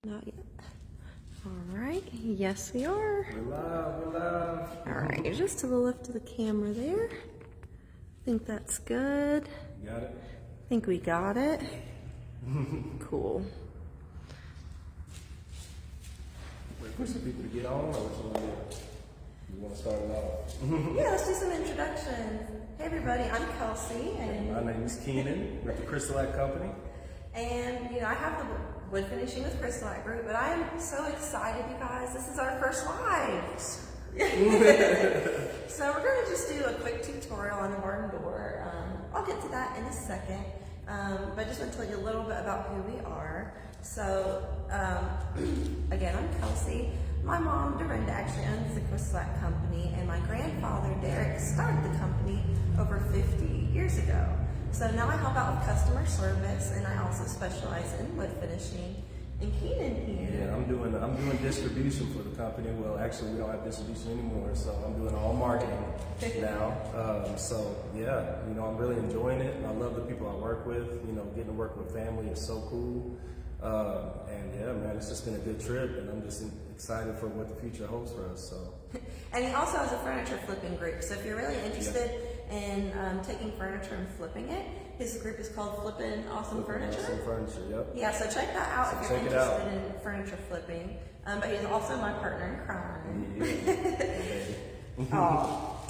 Not yet. All right. Yes, we are. We're live. All right. Just to the left of the camera there. I think that's good. You got it? I think we got it. Cool. Wait for some people to get on, or what you want to start it off? Yeah, let's do some introductions. Hey, everybody. I'm Kelsey. And My name is Keenan with the CrystaLac company. And, you know, I have the wood finishing with CrystaLac group, but I am so excited, you guys. This is our first live. So we're going to just do a quick tutorial on the barn door. I'll get to that in a second. But I just want to tell you a little bit about who we are. So, again, I'm Kelsey. My mom, Dorinda, actually owns the CrystaLac company, and my grandfather, Derek, started the company over 50 years ago. So now I help out with customer service, and I also specialize in wood finishing. And Keenan here. Yeah, I'm doing distribution for the company. Well, actually, we don't have distribution anymore, so I'm doing all marketing now. So yeah, you know, I'm really enjoying it. I love the people I work with. You know, getting to work with family is so cool. And yeah, man, it's just been a good trip, and I'm just excited for what the future holds for us. So. And he also has a furniture flipping group. So if you're really interested in taking furniture and flipping it, his group is called Flippin' Awesome Furniture. Awesome Furniture, yep. Yeah, so check that out if you're check it interested in furniture flipping. But he's also my partner in crime. Yeah. Oh.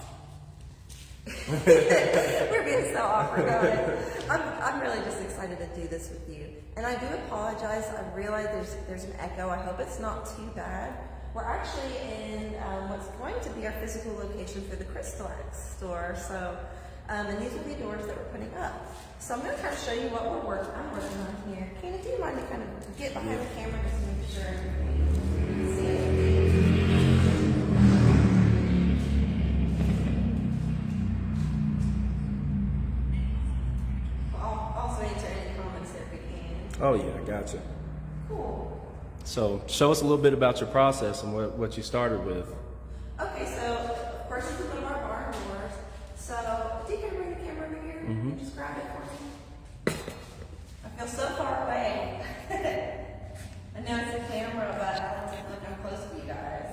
We're being so awkward, guys. I'm really just excited to do this with you. And I do apologize. I realize there's an echo. I hope it's not too bad. We're actually in what's going to be our physical location for the CrystaLac store. So, and these are the doors that we're putting up. So I'm going to kind of show you what I'm working on here. Keenan, do you mind to kind of get behind the camera just to make sure everything you can see everything? I'll also answer any comments if we can. Oh yeah, I gotcha. Cool. So show us a little bit about your process and what you started with. Okay, so of course this is one of our barn doors. So do you can bring the camera over here and just grab it for me? I feel so far away. I know it's a camera, but I want to look up close to you guys.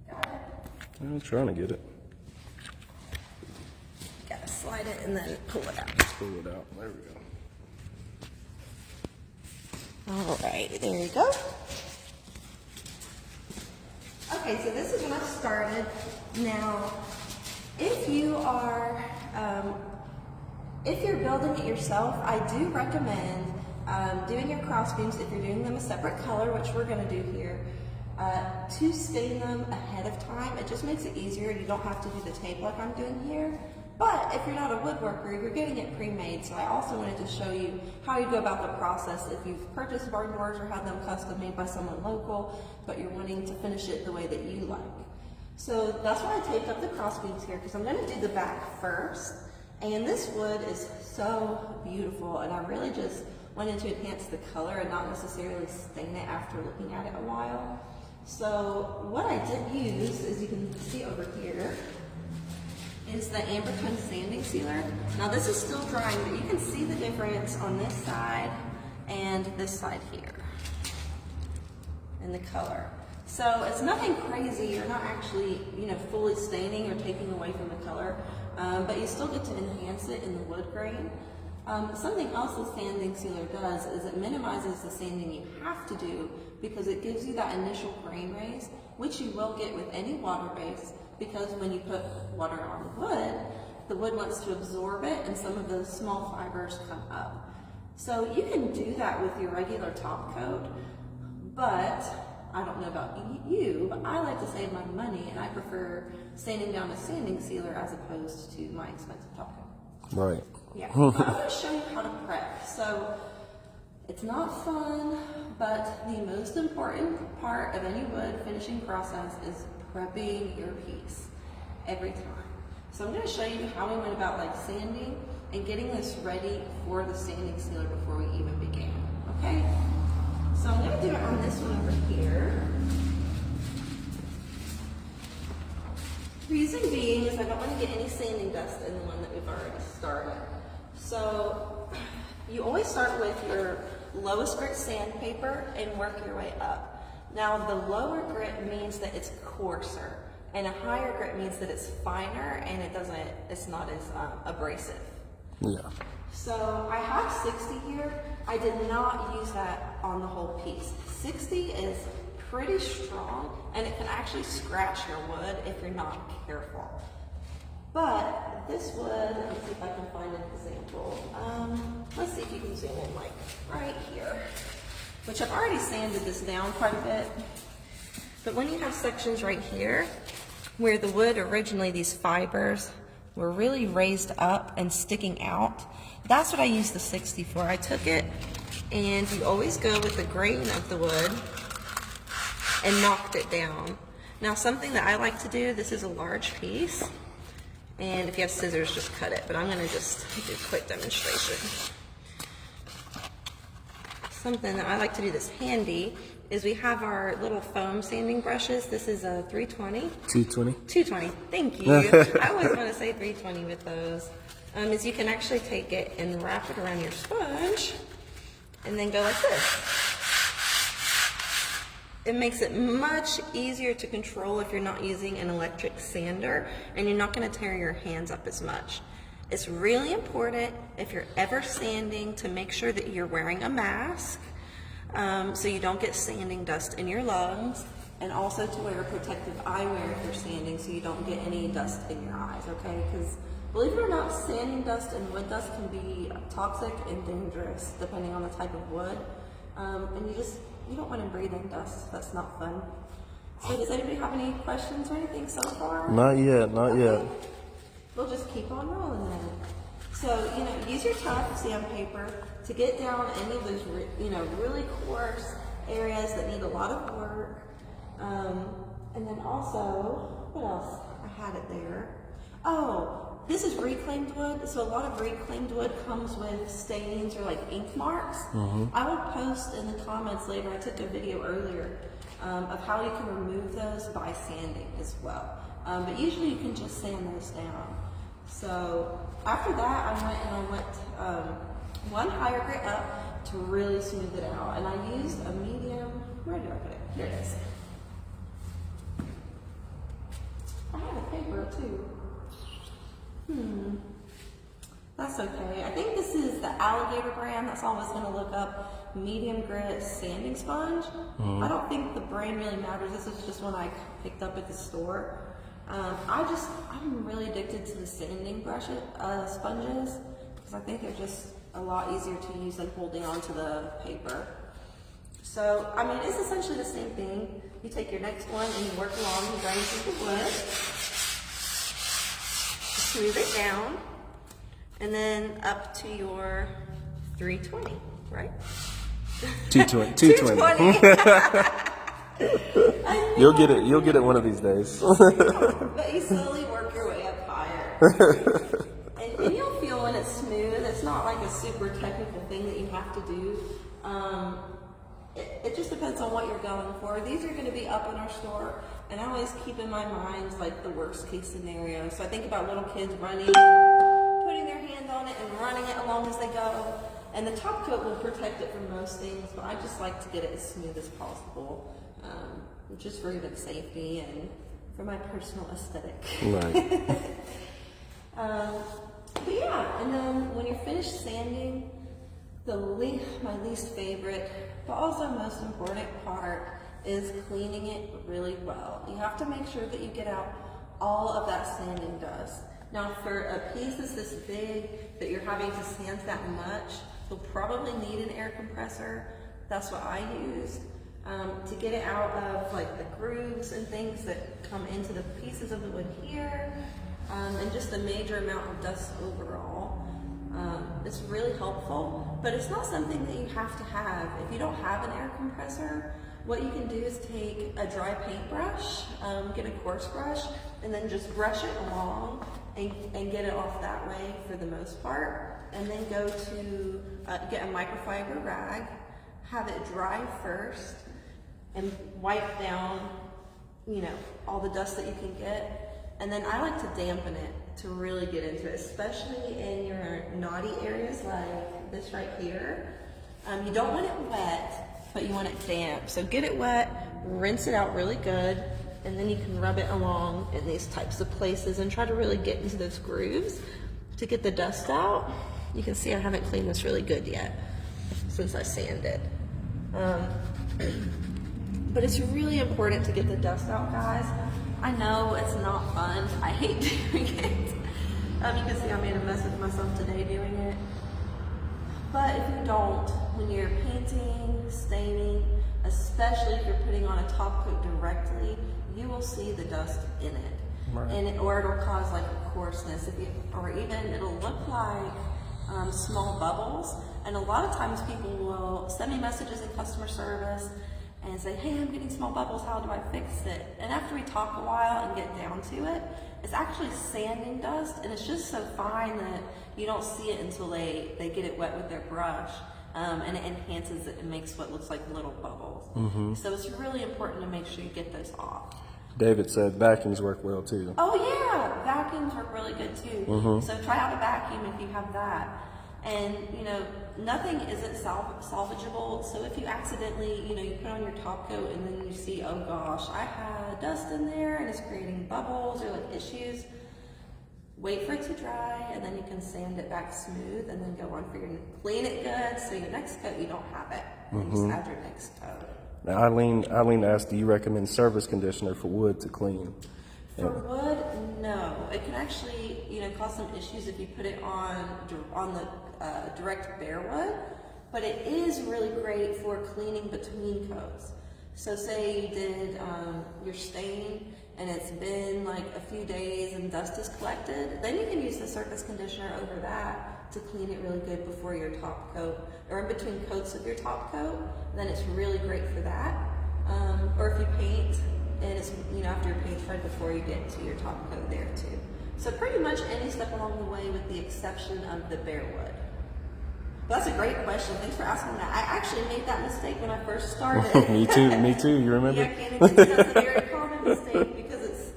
Got it? I'm trying to get it. Gotta slide it and then pull it out. Pull it out. There we go. All right, there you go. Okay, so this is when I started. Now, if you are, if you're building it yourself, I do recommend doing your cross beams, if you're doing them a separate color, which we're gonna do here, to stain them ahead of time. It just makes it easier. You don't have to do the tape like I'm doing here. But if you're not a woodworker, you're getting it pre-made. So I also wanted to show you how you go about the process if you've purchased barn doors or had them custom made by someone local, but you're wanting to finish it the way that you like. So that's why I taped up the cross beams here, because I'm going to do the back first. And this wood is so beautiful, and I really just wanted to enhance the color and not necessarily stain it after looking at it a while. So what I did use, as you can see over here, is the amber tone sanding sealer. Now this is still drying, but you can see the difference on this side and this side here in the color. So it's nothing crazy. You're not actually, you know, fully staining or taking away from the color, but you still get to enhance it in the wood grain. Something else the sanding sealer does is it minimizes the sanding you have to do, because it gives you that initial grain raise, which you will get with any water base, because when you put water on the wood wants to absorb it, and some of those small fibers come up. So you can do that with your regular top coat, but I don't know about you, but I like to save my money, and I prefer sanding down a sanding sealer as opposed to my expensive top coat. Right. Yeah, I'm going to show you how to prep. So it's not fun, but the most important part of any wood finishing process is prepping your piece every time. So I'm going to show you how we went about like sanding and getting this ready for the sanding sealer before we even began. Okay? So I'm going to do it on this one over here. Reason being is I don't want to get any sanding dust in the one that we've already started. So You always start with your lowest grit sandpaper and work your way up. Now the lower grit means that it's coarser, and a higher grit means that it's finer and it's not as abrasive. Yeah. So I have 60 here. I did not use that on the whole piece. 60 is pretty strong, and it can actually scratch your wood if you're not careful. But this wood, let me see if I can find an example. Let's see if you can zoom in like right here, which I've already sanded this down quite a bit. But when you have sections right here, where the wood originally, these fibers were really raised up and sticking out, that's what I used the 60 for. I took it, and you always go with the grain of the wood and knocked it down. Now something that I like to do, this is a large piece, and if you have scissors, just cut it, but I'm gonna just do a quick demonstration. Something that I like to do that's handy is we have our little foam sanding brushes. This is a 320. 220. 220, thank you. I always want to say 320 with those. Is you can actually take it and wrap it around your sponge and then go like this. It makes it much easier to control if you're not using an electric sander, and you're not going to tear your hands up as much. It's really important if you're ever sanding to make sure that you're wearing a mask so you don't get sanding dust in your lungs, and also to wear protective eyewear if you're sanding so you don't get any dust in your eyes, okay? Because believe it or not, sanding dust and wood dust can be toxic and dangerous depending on the type of wood. And you don't want to breathe in dust. That's not fun. So does anybody have any questions or anything so far? Not yet, not yet. We'll just keep on rolling then. So, use your tough sandpaper to get down any of those, really coarse areas that need a lot of work. And then also, what else? I had it there. Oh, this is reclaimed wood. So a lot of reclaimed wood comes with stains or like ink marks. I will post in the comments later, I took a video earlier of how you can remove those by sanding as well. But usually you can just sand those down. So after that, I went one higher grit up to really smooth it out. And I used a medium, where did I put it? Here it is. I have a paper too. That's okay. I think this is the Alligator brand. That's all I was going to look up. Medium grit sanding sponge. I don't think the brand really matters. This is just one I picked up at the store. I'm really addicted to the sanding sponges because I think they're just a lot easier to use than holding onto the paper. So, it's essentially the same thing. You take your next one and you work along the grains of the wood. Smooth it down, and then up to your 320, right? 220. 220. You'll get it one of these days. But you slowly work your way up higher. and you'll feel when it's smooth. It's not like a super technical thing that you have to do. It just depends on what you're going for. These are going to be up in our store, and I always keep in my mind like the worst case scenario. So I think about little kids running, putting their hand on it and running it along as they go. And the top coat will protect it from most things, but I just like to get it as smooth as possible, just for even safety and for my personal aesthetic. Right. But yeah, and then when you're finished sanding, my least favorite, but also most important part is cleaning it really well. You have to make sure that you get out all of that sanding dust. Now for a piece that's this big that you're having to sand that much, you'll probably need an air compressor. That's what I used to get it out of like the grooves and things that come into the pieces of the wood here, and just the major amount of dust overall. It's really helpful, but it's not something that you have to have. If you don't have an air compressor, what you can do is take a dry paintbrush, get a coarse brush, and then just brush it along and get it off that way for the most part. And then go to get a microfiber rag, have it dry first, and wipe down, all the dust that you can get. And then I like to dampen it. to really get into it, especially in your knotty areas like this right here. You don't want it wet, but you want it damp. So get it wet, rinse it out really good, and then you can rub it along in these types of places and try to really get into those grooves to get the dust out. You can see I haven't cleaned this really good yet since I sanded. But it's really important to get the dust out, guys. I know it's not fun. I hate doing it. You can see I made a mess with myself today doing it. But if you don't, when you're painting, staining, especially if you're putting on a top coat directly, you will see the dust in it. Right. Or it'll cause like a coarseness, or even it'll look like small bubbles. And a lot of times people will send me messages in customer service and say, hey, I'm getting small bubbles, how do I fix it? And after we talk a while and get down to it, it's actually sanding dust, and it's just so fine that you don't see it until they get it wet with their brush, and it enhances it and makes what looks like little bubbles. Mm-hmm. So it's really important to make sure you get those off. David said vacuums work well too. Oh yeah, vacuums work really good too. Mm-hmm. So try out a vacuum if you have that. And you know, nothing isn't salvageable. So if you accidentally, you put on your top coat and then you see, oh gosh, I had dust in there and it's creating bubbles or like issues, wait for it to dry and then you can sand it back smooth and then go on for clean it good. So your next coat, you don't have it. And just add your next coat. Now, Eileen asked, do you recommend surface conditioner for wood to clean? For wood, no. It can actually, cause some issues if you put it on the direct bare wood, but it is really great for cleaning between coats. So say you did your stain and it's been like a few days and dust is collected, then you can use the surface conditioner over that to clean it really good before your top coat, or in between coats of your top coat. Then it's really great for that. Or if you paint, and it's after your paint's right before you get to your top coat there too. So pretty much any step along the way, with the exception of the bare wood. That's a great question. Thanks for asking that. I actually made that mistake when I first started. Me too. You remember? Yeah, Candy, that's a very common mistake because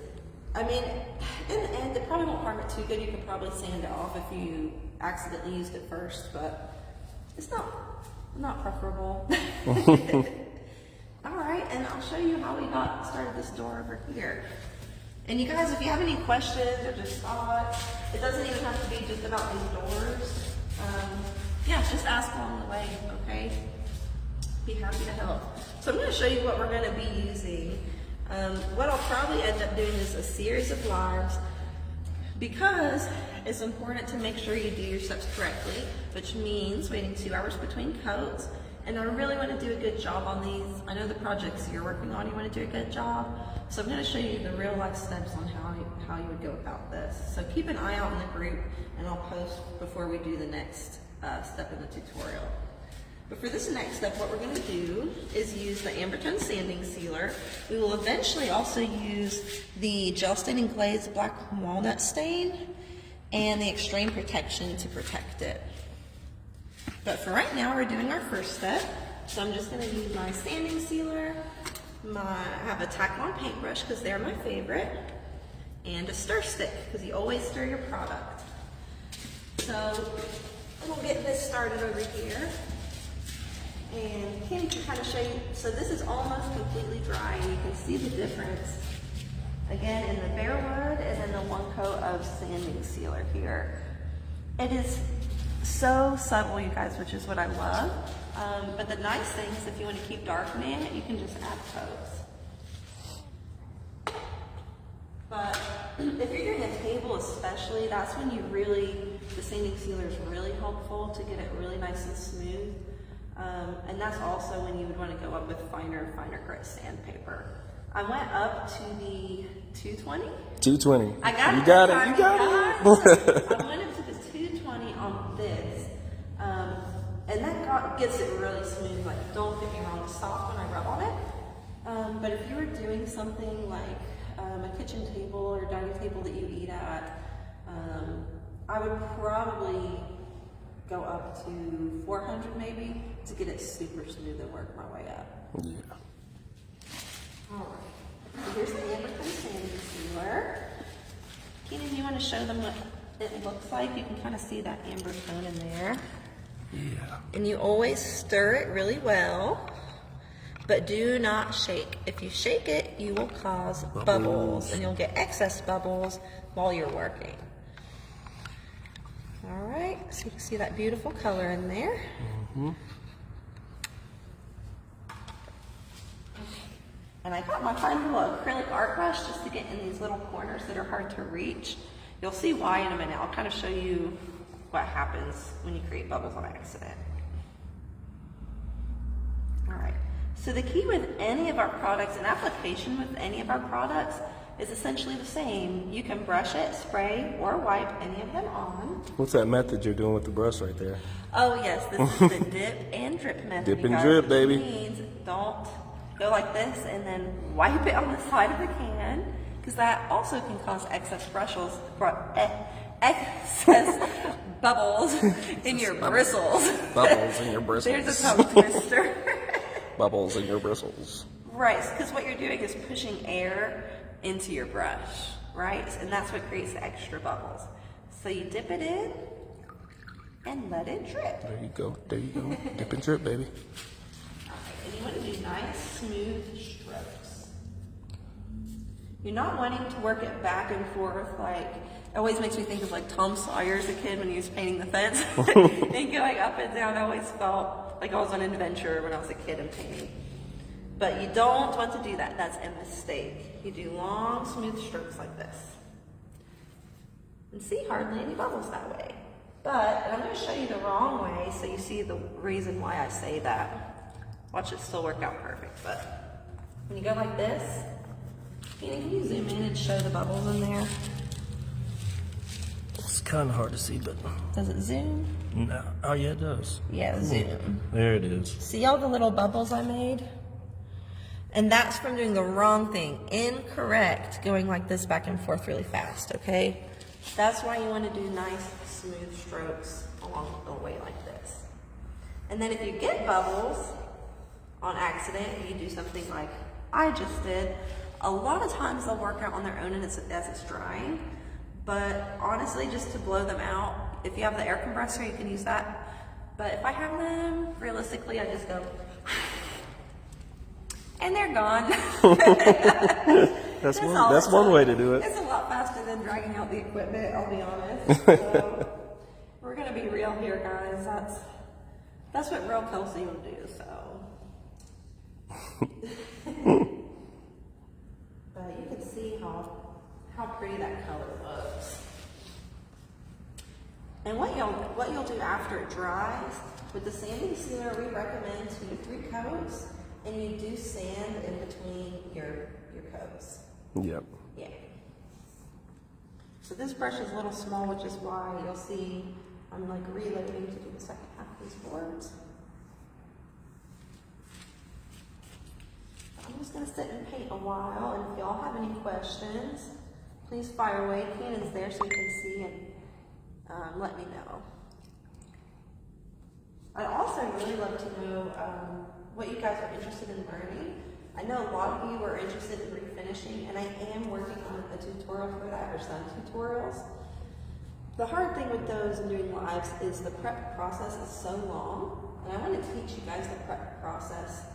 in the end, it probably won't harm it too good. You could probably sand it off if you accidentally used it first, but it's not preferable. All right, and I'll show you how we got started this door over here. And you guys, if you have any questions or just thoughts, it doesn't even have to be just about these doors. Just ask along the way, okay? Be happy to help. So I'm going to show you what we're going to be using. What I'll probably end up doing is a series of lives, because it's important to make sure you do your steps correctly, which means waiting 2 hours between coats. And I really want to do a good job on these. I know the projects you're working on, you want to do a good job. So I'm going to show you the real life steps on how you would go about this. So keep an eye out in the group, and I'll post before we do the next step in the tutorial. But for this next step, what we're going to do is use the Ambertone Sanding Sealer. We will eventually also use the Gel Staining Glaze Black Walnut Stain and the Extreme Protection to protect it. But for right now, we're doing our first step. So I'm just going to use my sanding sealer, I have a Tack-On paintbrush because they're my favorite, and a stir stick because you always stir your product. So we'll get this started over here. And Kenny can kind of show you. So this is almost completely dry, and you can see the difference. Again, in the bare wood and then the one coat of sanding sealer here. It is so subtle, you guys, which is what I love. But the nice thing is, if you want to keep darkening it, you can just add coats. But if you're doing a table especially, that's when the sanding sealer is really helpful to get it really nice and smooth. And that's also when you would want to go up with finer grit sandpaper. I went up to the 220. 220. I got it. You got it. I went up to the 220 on this. And that gets it really smooth. Like, don't get me wrong, it's soft when I rub on it. But if you were doing something like a kitchen table or dining table that you eat at, I would probably go up to 400 maybe to get it super smooth and work my way up. Yeah. All right. So here's the Ambertone Sanding Sealer. Keenan, you want to show them what it looks like? You can kind of see that amber tone in there. Yeah. And you always stir it really well, but do not shake. If you shake it, you will cause bubbles and you'll get excess bubbles while you're working. All right, so you can see that beautiful color in there. Mm-hmm. And I got my fine little acrylic art brush just to get in these little corners that are hard to reach. You'll see why in a minute. I'll kind of show you what happens when you create bubbles on accident. All right, so the key with any of our products, and application with any of our products, is essentially the same. You can brush it, spray, or wipe any of them on. What's that method you're doing with the brush right there? Oh yes, this is the dip and drip method. Dip and you guys, drip, which baby. Means don't go like this and then wipe it on the side of the can, because that also can cause excess excess bubbles in your bristles. Bubbles in your bristles. There's a tongue twister. Bubbles in your bristles. Right, because what you're doing is pushing air into your brush, right? And that's what creates the extra bubbles. So you dip it in and let it drip. There you go. There you go. Dip and drip, baby. And you want to do nice, smooth strokes. You're not wanting to work it back and forth like, it always makes me think of like Tom Sawyer as a kid when he was painting the fence. And going up and down, I always felt like I was on an adventure when I was a kid and painting. But you don't want to do that. That's a mistake. You do long, smooth strokes like this. And see, hardly any bubbles that way. But, and I'm going to show you the wrong way so you see the reason why I say that. Watch it still work out perfect. But when you go like this, can you zoom in and show the bubbles in there? It's kind of hard to see, but Does it zoom? no. Oh yeah, it does. Yeah, zoom. There it is. See all the little bubbles I made? And that's from doing the wrong thing. Incorrect. Going like this back and forth really fast, okay? That's why you want to do nice, smooth strokes along the way like this. And then if you get bubbles on accident, you do something like I just did. A lot of times they'll work out on their own and as it's drying. But honestly, just to blow them out, if you have the air compressor, you can use that. But if I have them, realistically, I just go, and they're gone. That's one way to do it. It's a lot faster than dragging out the equipment, I'll be honest. So, we're gonna be real here, guys. That's what real Kelsey will do, so. But you can see how pretty that color looks. And what you'll do after it dries, with the sanding sealer, we recommend 2 to 3 coats, and you do sand in between your coats. Yep. Yeah. So this brush is a little small, which is why you'll see I'm like reloading to do the second half of these boards. I'm just gonna sit and paint a while, and if y'all have any questions, please fire away. Cannon's there so you can see and let me know. I'd also really love to know what you guys are interested in learning. I know a lot of you are interested in refinishing, and I am working on a tutorial for that, or some tutorials. The hard thing with those and doing lives is the prep process is so long, and I want to teach you guys the prep process.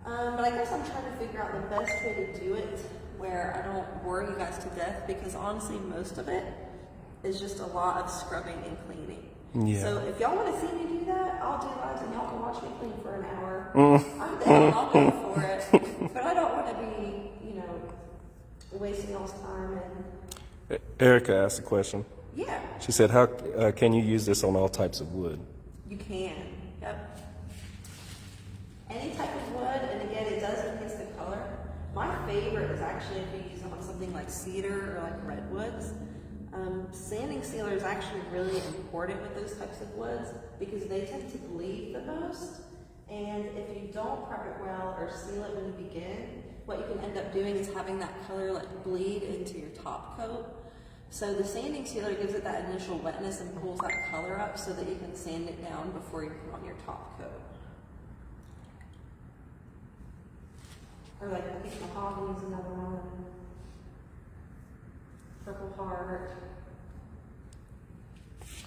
But I guess I'm trying to figure out the best way to do it where I don't bore you guys to death, because honestly, most of it is just a lot of scrubbing and cleaning. Yeah. So if y'all want to see me do that, I'll do lives and y'all can watch me clean for an hour. I'm down, I'll go for it. But I don't want to be, wasting y'all's time. And Erica asked a question. yeah, She said, "How can you use this on all types of wood?" you can. Yep. Any type of wood, and again, it does enhance the color. My favorite is actually if you use it on something like cedar or like redwoods. Sanding sealer is actually really important with those types of woods because they tend to bleed the most. And if you don't prep it well or seal it when you begin, what you can end up doing is having that color like bleed into your top coat. So the sanding sealer gives it that initial wetness and pulls that color up so that you can sand it down before you put on your top coat. Or like I think mahogany is another one. Purple Purple Heart.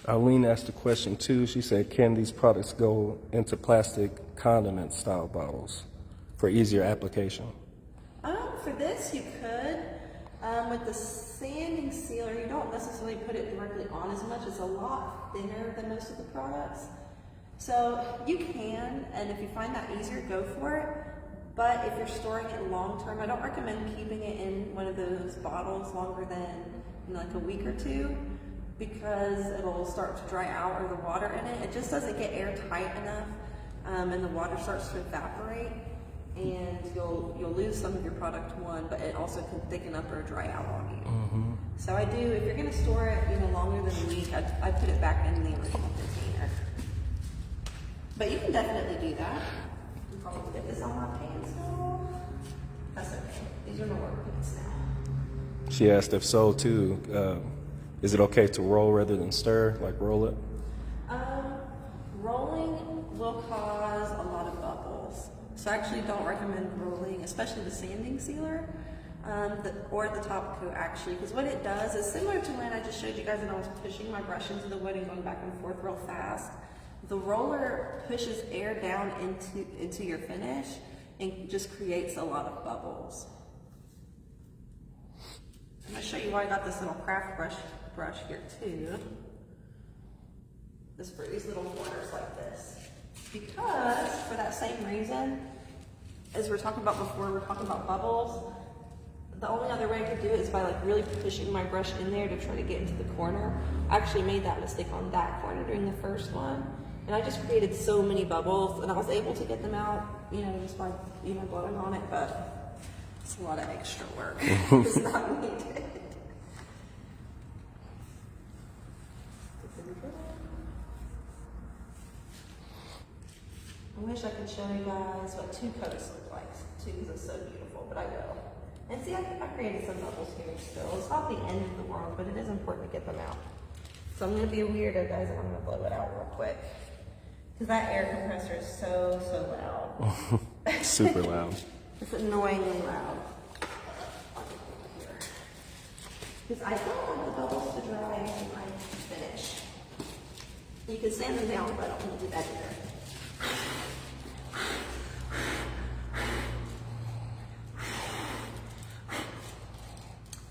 Eileen asked a question too. She said, can these products go into plastic condiment style bottles for easier application? For this, you could. With the sanding sealer, you don't necessarily put it directly on as much. It's a lot thinner than most of the products. So you can, and if you find that easier, go for it. But if you're storing it long term, I don't recommend keeping it in one of those bottles longer than like a week or two, because it'll start to dry out, or the water in it. It just doesn't get airtight enough, and the water starts to evaporate. And you'll lose some of your product, one, but it also can thicken up or dry out on you. Mm-hmm. So I do, if you're going to store it, longer than a week, I put it back in the original container. But you can definitely do that. You probably get this on my pants now. That's okay. These are my work pants now. She asked if so too. Is it okay to roll rather than stir? Like roll it? Rolling will cause a lot of bubbles. So I actually don't recommend rolling, especially the sanding sealer, or the top coat actually, because what it does is similar to when I just showed you guys when I was pushing my brush into the wood and going back and forth real fast. The roller pushes air down into your finish and just creates a lot of bubbles. I'm going to show you why I got this little craft brush here too. This for these little corners like this. Because, for that same reason, as we were talking about before, we're talking about bubbles, the only other way I could do it is by like really pushing my brush in there to try to get into the corner. I actually made that mistake on that corner during the first one, and I just created so many bubbles, and I was able to get them out, just by, blowing on it, but it's a lot of extra work. It's not needed. I wish I could show you guys what two coats look like, too, because it's so beautiful, but I will. And see, I created some bubbles here still. It's not the end of the world, but it is important to get them out. So I'm going to be a weirdo, guys, and I'm going to blow it out real quick. Because that air compressor is so loud. Super loud. It's annoyingly loud. Because I don't want the bubbles to dry when I finish. You can sand them down, but I don't want to do that either.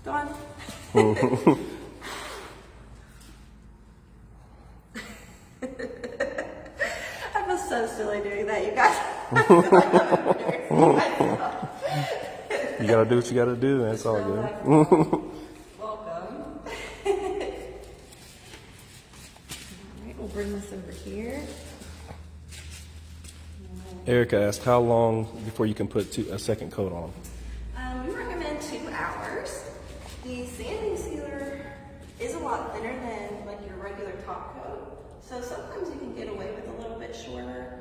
Go on. I feel so silly doing that, you guys. You gotta do what you gotta do, that's all good. Welcome. Alright, we'll bring this over here. Erica asked, how long before you can put a second coat on? We recommend 2 hours. The sanding sealer is a lot thinner than like your regular top coat, so sometimes you can get away with a little bit shorter,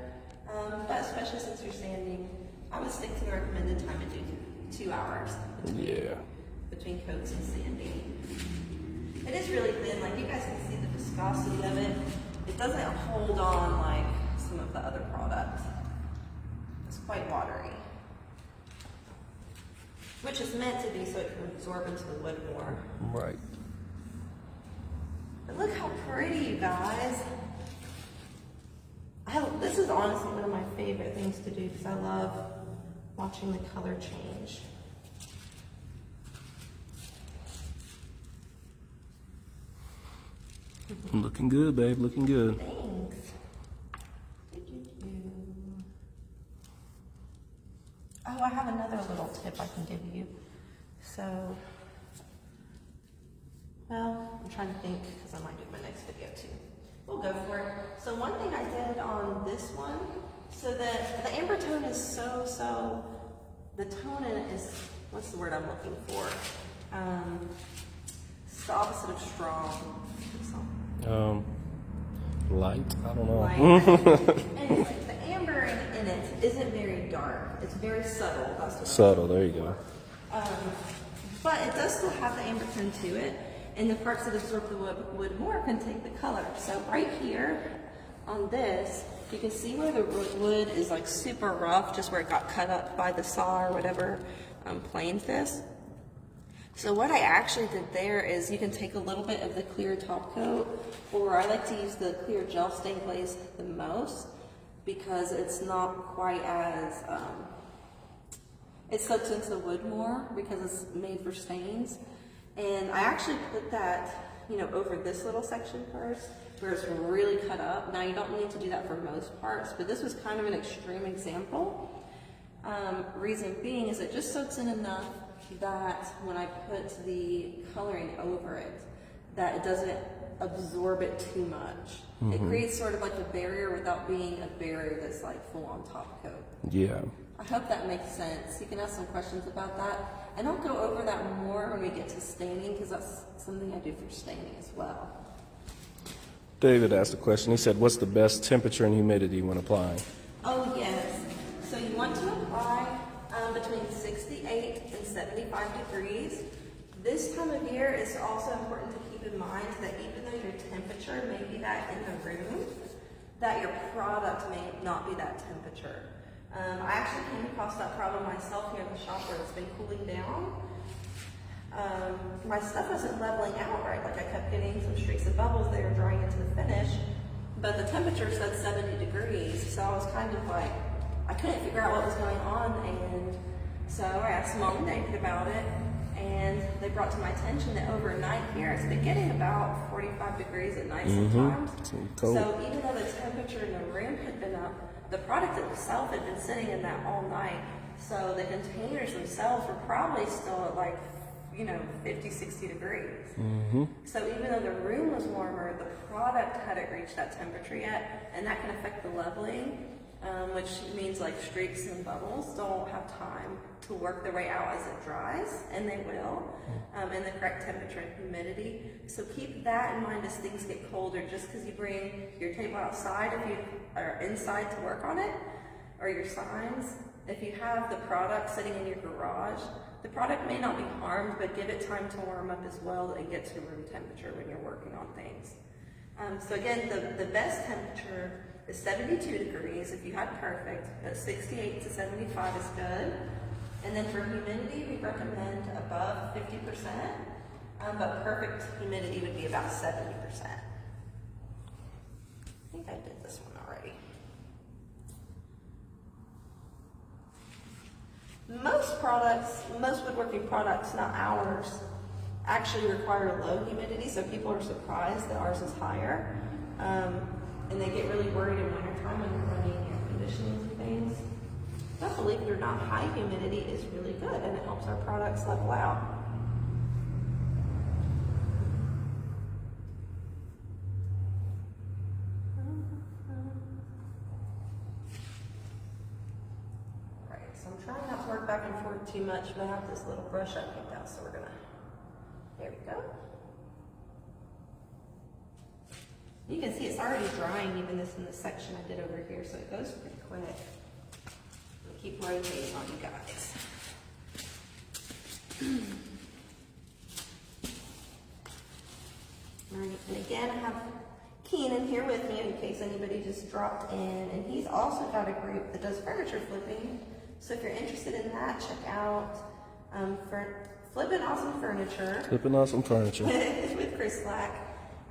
but especially since you're sanding, I would stick to the recommended time and do 2 hours between coats and sanding. It is really thin, like you guys can see the viscosity of it. It doesn't hold on like some of the other products. It's quite watery, which is meant to be so it can absorb into the wood more. Right. But look how pretty, you guys. This is honestly one of my favorite things to do because I love watching the color change. Looking good, babe, looking good. Thanks. Oh, I have another little tip I can give you. So, well, I'm trying to think because I might do my next video too. We'll go for it. So one thing I did on this one, so that the amber tone is the tone in it is, what's the word I'm looking for? It's the opposite of strong. Light? I don't know. Light. Anyway, the amber in it isn't very dark. It's very subtle. That's what Subtle, there you go. But it does still have the amber tone to it, and the parts that absorb the wood more can take the color. So right here on this, you can see where the wood is like super rough, just where it got cut up by the saw or whatever planes this. So what I actually did there is you can take a little bit of the clear top coat, or I like to use the clear gel stain glaze the most because it's not quite as, it soaks into the wood more because it's made for stains. And I actually put that, you know, over this little section first where it's really cut up. Now you don't need to do that for most parts, but this was kind of an extreme example. Reason being is it just soaks in enough that when I put the coloring over it, that it doesn't absorb it too much. It creates sort of like a barrier without being a barrier that's like full on top coat. Yeah. I hope that makes sense. You can ask some questions about that. And I'll go over that more when we get to staining because that's something I do for staining as well. David asked a question. He said, what's the best temperature and humidity when applying? Oh yes. So you want to apply between 68 and 75 degrees. This time of year is also important to keep in mind that even though your temperature may be that in the room, that your product may not be that temperature. I actually came across that problem myself here in the shop where it's been cooling down. My stuff wasn't leveling out right, like I kept getting some streaks of bubbles, they were drying into the finish, but the temperature said 70 degrees, so I was kind of like, I couldn't figure out what was going on, and so I asked Mom and David about it, and they brought to my attention that overnight here, it's been getting about 45 degrees at night sometimes. So even though the temperature in the room had been up, the product itself had been sitting in that all night. So the containers themselves were probably still at like, you know, 50, 60 degrees. So even though the room was warmer, the product hadn't reached that temperature yet, and that can affect the leveling, which means like streaks and bubbles don't have time to work their way out as it dries, and they will, in the correct temperature and humidity. So keep that in mind as things get colder. Just because you bring your table outside, if you are inside to work on it, or your signs, if you have the product sitting in your garage, the product may not be harmed, but give it time to warm up as well and get to room temperature when you're working on things. So again, the best temperature is 72 degrees if you had perfect, but 68 to 75 is good. And then for humidity, we recommend above 50%, but perfect humidity would be about 70%. I think I did this one already. Most products, most woodworking products, not ours, actually require low humidity, so people are surprised that ours is higher. And they get really worried in wintertime when they're running air conditioning and things. But believe it or not, high humidity is really good and it helps our products level out. Alright, so I'm trying not to work back and forth too much, but I have this little brush I picked out, so we're gonna, there we go. You can see it's already drying even this in the section I did over here, so it goes pretty quick. I'll keep rotating on you guys. Alright, and again I have Keenan here with me in case anybody just dropped in, and he's also got a group that does furniture flipping. So if you're interested in that, check out for Flippin' Awesome Furniture. Flippin' Awesome Furniture. With CrystaLac.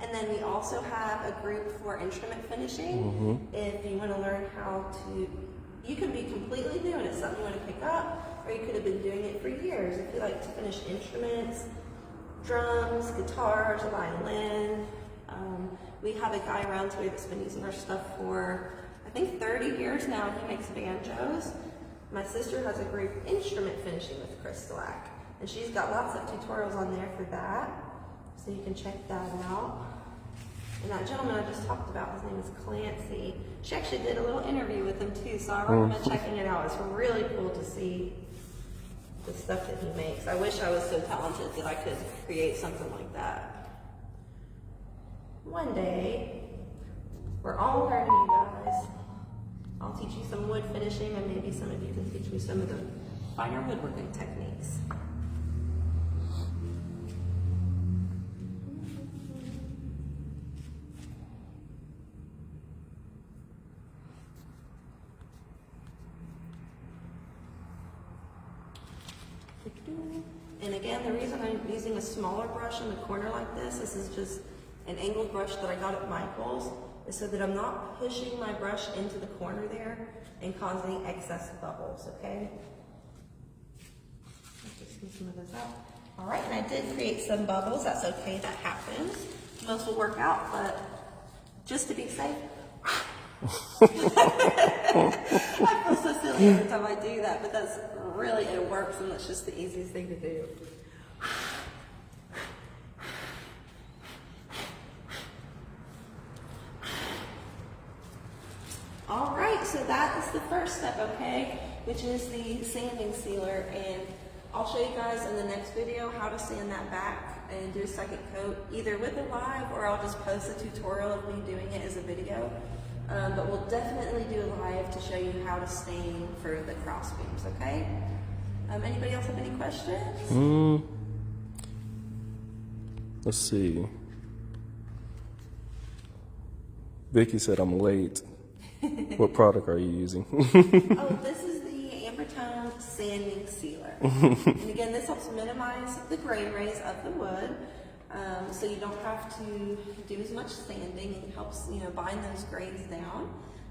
And then we also have a group for instrument finishing. If you want to learn how to, you can be completely new and it's something you want to pick up, or you could have been doing it for years. If you like to finish instruments, drums, guitars, violin. We have a guy around here that's been using our stuff for, I think 30 years now. He makes banjos. My sister has a group instrument finishing with CrystaLac, and she's got lots of tutorials on there for that. So you can check that out. And that gentleman I just talked about, his name is Clancy. She actually did a little interview with him too, so I recommend checking it out. It's really cool to see the stuff that he makes. I wish I was so talented that I could create something like that. One day, we're all learning, you guys. I'll teach you some wood finishing, and maybe some of you can teach me some of the finer woodworking techniques. And again, the reason I'm using a smaller brush in the corner like this is just an angled brush that I got at Michael's, is so that I'm not pushing my brush into the corner there and causing excess bubbles, okay? Just smooth some of those out. All right, and I did create some bubbles. That's okay, that happens. Most will work out, but just to be safe. I feel so silly every time I do that, but that's really, it works, and that's just the easiest thing to do. All right, so that is the first step, okay, which is the sanding sealer, and I'll show you guys in the next video how to sand that back and do a second coat, either with a live or I'll just post a tutorial of me doing it as a video. But we'll definitely do a live to show you how to stain for the cross beams, okay? Anybody else have any questions? Let's see. Vicky said I'm late. What product are you using? Oh, this is the Amber Tone Sanding Sealer. And again, this helps minimize the grain rays of the wood. So you don't have to do as much sanding. It helps, bind those grains down.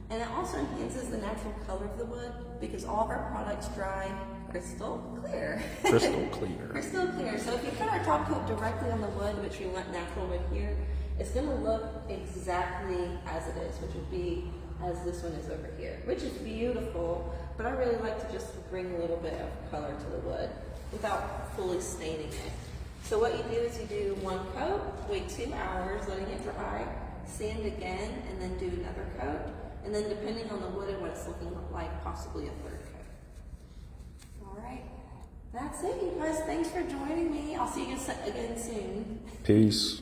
And it also enhances the natural color of the wood because all of our products dry crystal clear. Crystal clear. Crystal clear. So if you put our top coat directly on the wood, which we want natural wood here, it's going to look exactly as it is, which would be as this one is over here, which is beautiful. But I really like to just bring a little bit of color to the wood without fully staining it. So what you do is you do one coat, wait 2 hours, letting it dry, sand again, and then do another coat. And then depending on the wood and what it's looking like, possibly a third coat. All right, that's it, you guys. Thanks for joining me. I'll see you again soon. Peace.